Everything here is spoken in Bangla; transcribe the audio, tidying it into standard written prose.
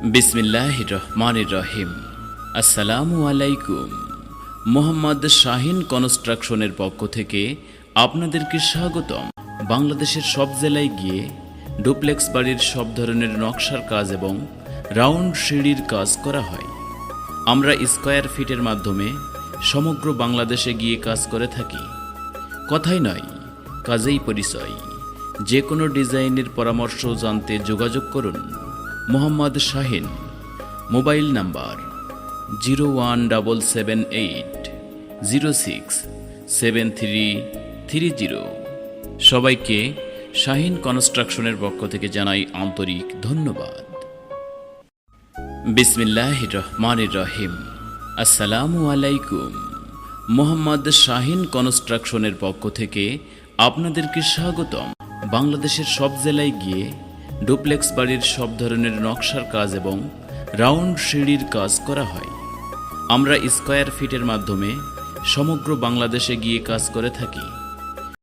বিসমিল্লাহির রহমানির রহিম। আসসালামু আলাইকুম। মোহাম্মদ শাহিন কনস্ট্রাকশনের পক্ষ থেকে আপনাদেরকে স্বাগতম। বাংলাদেশের সব জেলায় গিয়ে ডুপ্লেক্স বাড়ির সব ধরনের নকশার কাজ এবং রাউন্ড সিঁড়ির কাজ করা হয়। আমরা স্কয়ার ফিটের মাধ্যমে সমগ্র বাংলাদেশে গিয়ে কাজ করে থাকি। কথাই নয়, কাজেই পরিচয়। যে কোনো ডিজাইনের পরামর্শ জানতে যোগাযোগ করুন মোহাম্মদ শাহিন। Mobile number 01780067330। সবাইকে শাহিন কনস্ট্রাকশনের পক্ষ থেকে জানাই আন্তরিক ধন্যবাদ। বিসমিল্লাহির রহমানির রহিম। আসসালামু আলাইকুম। মোহাম্মদ শাহিন কনস্ট্রাকশনের পক্ষ থেকে আপনাদেরকে স্বাগতম। বাংলাদেশের সব জেলায় গিয়ে ডুপ্লেক্স বাড়ির সব ধরনের নকশার কাজ এবং রাউন্ড সিঁড়ির কাজ করা হয়। আমরা স্কয়ার ফিটের মাধ্যমে সমগ্র বাংলাদেশে গিয়ে কাজ করে থাকি।